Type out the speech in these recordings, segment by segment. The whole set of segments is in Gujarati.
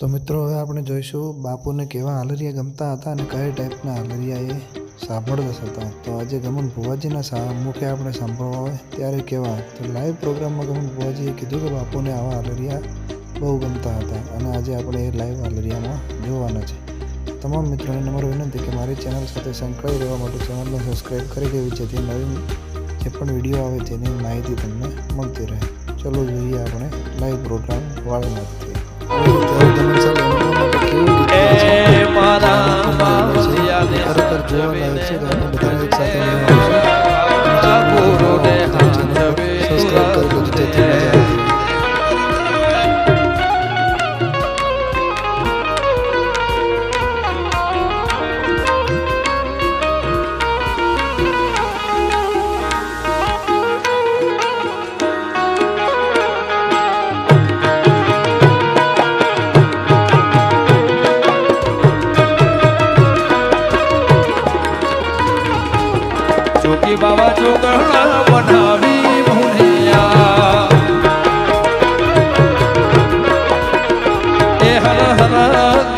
તો મિત્રો હવે આપણે જોઈશું બાપુને કેવા હાલરિયા ગમતા હતા અને કયા ટાઈપના હાલરિયા એ સાંભળતા હતા. તો આજે ગમન ભુવાજીના મુખે આપણે સાંભળવા હોય ત્યારે કેવા તો લાઈવ પ્રોગ્રામમાં ગમન ભુવાજીએ કીધું કે બાપુને આવા હાલરિયા બહુ ગમતા હતા અને આજે આપણે એ લાઈવ હાલરિયામાં જોવાના છે. તમામ મિત્રોને નમ્ર વિનંતી કે મારી ચેનલ સાથે સંકળાઈ રહેવા માટે ચેનલને સબસ્ક્રાઈબ કરી દેવી જેથી નવીન જે પણ વિડીયો આવે તેની માહિતી તમને મળતી રહે. ચલો જોઈએ આપણે લાઈવ પ્રોગ્રામ વાળીમાંથી. બાબા ચોકડા બનાવી ભૂલિયા એ હર હર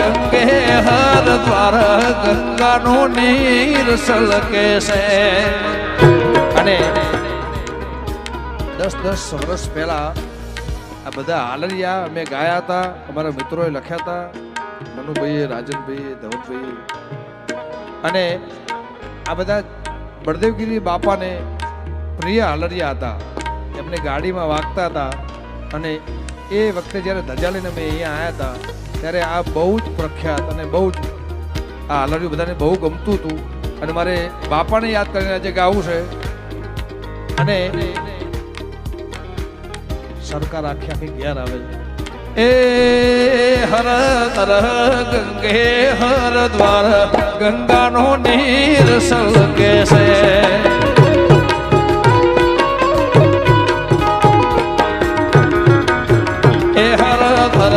ગંગે હર દ્વાર ગંગાનો નીર સલકે છે. અને 10 વર્ષ પહેલા આ બધા હાલરિયા અમે ગાયા હતા, અમારા મિત્રોએ લખ્યા હતા, મનુભાઈએ, રાજનભાઈએ, ધવલભાઈએ. અને આ બધા બળદેવગીરી બાપાને પ્રિય હાલરિયા હતા. એમને ગાડીમાં વાગતા હતા અને એ વખતે જ્યારે ધજા લઈને અમે અહીંયા આવ્યા હતા ત્યારે આ બહુ જ પ્રખ્યાત અને બહુ જ આ હાલરિયું બધાને બહુ ગમતું હતું. અને મારે બાપાને યાદ કરીને આજે ગાવું છે. અને સરકાર આખી આખી ઘેર આવે એ હર હર ગંગે હર દ્વાર ગંગાનો નીર સલકે છે. એ હર હર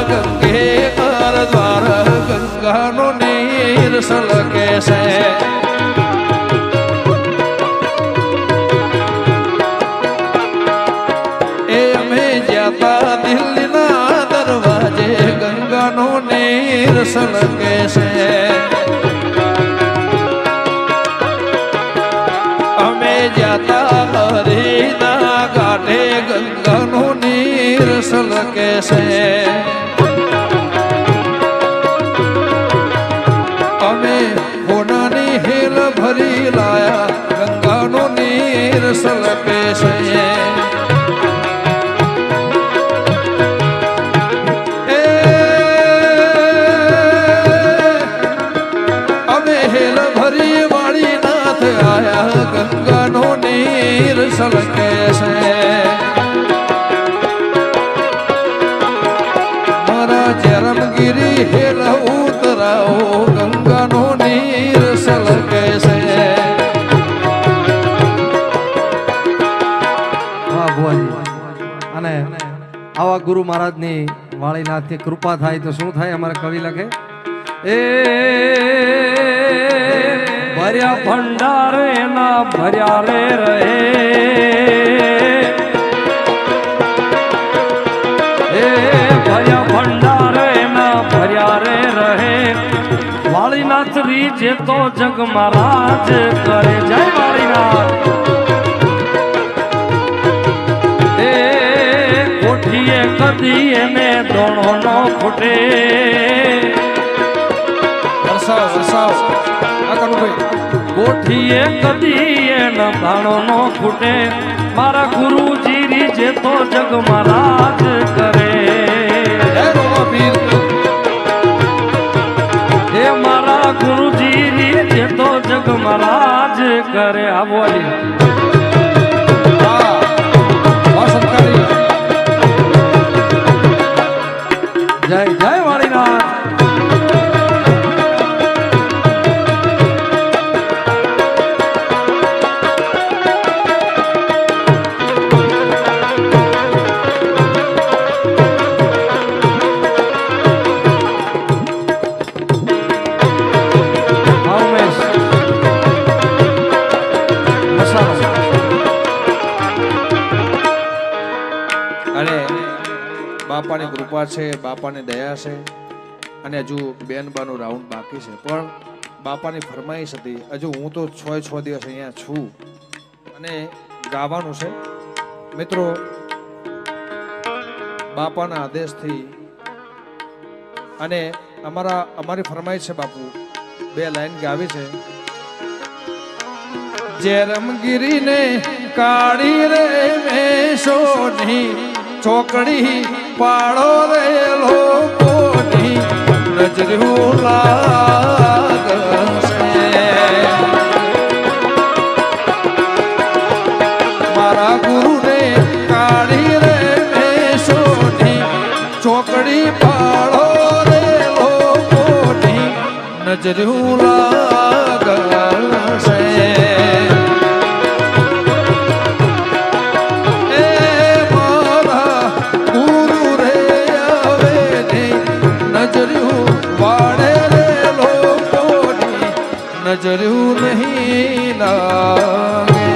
ગંગે હર દ્વાર ગંગાનો નીર સલકે છે. એ અમે જ્યાં દિલ્હીના દરવાજે ગંગાનો નીર સલકે છે. અમે જ્યાં હરીના ઘાટે ગંગાનો નીર સલકે છે. અમે હોનાની હેલ ભરી લાયા ગંગાનો નીર સલકે છે. ગંગાનો નીર સલકે છે. મારા જરમગીરી હેલ ઉતરાઓ ગંગાનો નીર સલકે છે. વાહ ભુવાજી. અને આવા ગુરુ મહારાજની વાળીનાથની કૃપા થાય તો શું થાય? અમારા કવિ લખે એ ભર્યા ભંડારે ના ભર્યા રે રહે, એ ભર્યા ભંડારે ના ભર્યા રે રહે. વાળીનાથ રીજે તો જગ મહારાજ કરે. જય વાળીનાથ. એ કોઠીએ કદી એને દોણો નો ફૂટે. વરસાવ વરસાવ કોઠીએ કદી એનો દાણો નો ફૂટે. મારા ગુરુજી રીજે તો જગ મહારાજ કરે. એ મારા ગુરુજી રીજે તો જગ મહારાજ કરે. આવો જય જય વાળીનાથ. બાપાની કૃપા આશીર્વાદ છે, બાપાની દયા છે, અને હજુ બેનબાનું રાઉન્ડ બાકી છે. પણ બાપાની ફરમાઈશ હતી, હજુ હું તો 6 દિવસ અહીંયા છું અને ગાવાનું છે. મિત્રો, બાપાના આદેશથી અને અમારી ફરમાઈશ છે બાપુ, 2 લાઈન ગાવી છે. જેરમગીરી ને કાળી રે મેશોની ચોકડી પાડો રે લોકોની નજરું લાગશે. મારા ગુરુને કાળી રે મેશોની ચોકડી પાડો રે લોકોની નજરું લાગશે. નજરું નહીં લાગે.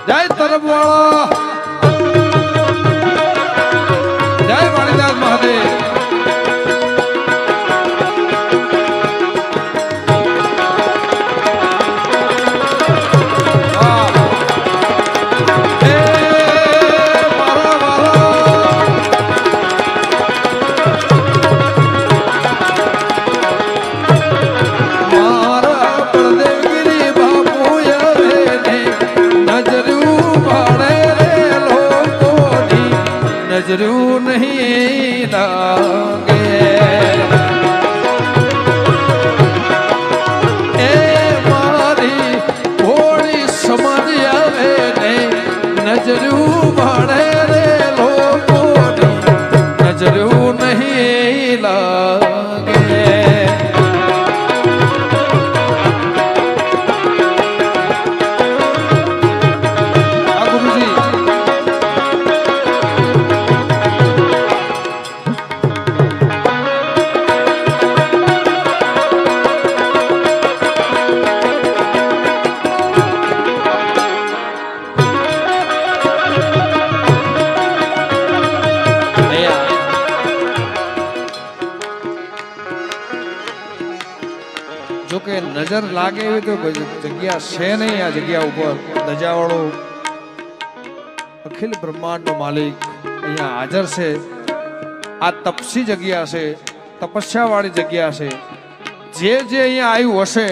જય તરફવાળા, જય વાણીદાસ મહાદેવ. નજરું નહીં લાગે. એ મારી ભોળી સમજ આવે ને નજરું ભણે રે લોકોની નજરું નહીં લાગે. જોકે નજર લાગે એવી તો જગ્યા છે નહીં. આ જગ્યા ઉપર ધજાવાળો અખિલ બ્રહ્માંડનો માલિક અહીંયા હાજર છે. આ તપસી જગ્યા છે, તપસ્યા વાળી જગ્યા છે. જે અહીંયા આવ્યું હશે,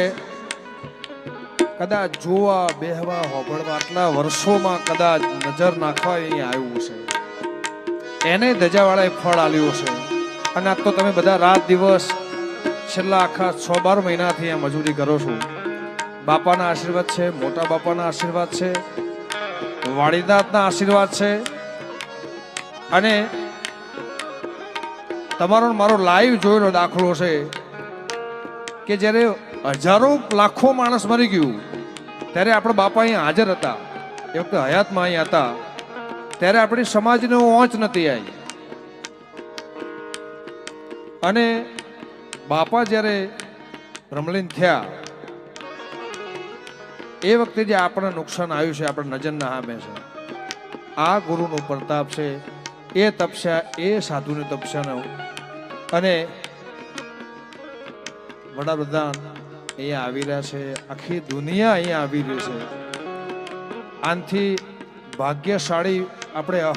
કદાચ જોવા બેહવા હોબળવા આટલા વર્ષોમાં કદાચ નજર નાખવા અહીંયા આવ્યું હશે, એને ધજાવાળાએ ફળ આલ્યું હશે. અને આજ તો તમે બધા રાત દિવસ છેલ્લા આખા 6-12 મહિનાથી આ મજૂરી કરો છો. બાપાના આશીર્વાદ છે, મોટા બાપાના આશીર્વાદ છે, વાડીનાથના આશીર્વાદ છે. અને તમારો મારો લાઈવ જોયેલો દાખલો છે કે જ્યારે હજારો લાખો માણસ મરી ગયું ત્યારે આપણા બાપા અહીંયા હાજર હતા. એ વખતે હયાતમાં અહીંયા હતા ત્યારે આપણી સમાજને ઓંચ નથી આવી. અને બાપા જ્યારે ભ્રમલીન થયા એ વખતે જે આપણને નુકસાન આવ્યું છે આપણા નજરના સામે છે. આ ગુરુનો પ્રતાપ છે, એ તપસ્યા, એ સાધુની તપસ્યાનો. અને વડાપ્રધાન અહીંયા આવી રહ્યા છે, આખી દુનિયા અહીંયા આવી રહી છે. આનાથી ભાગ્યશાળી આપણે અહો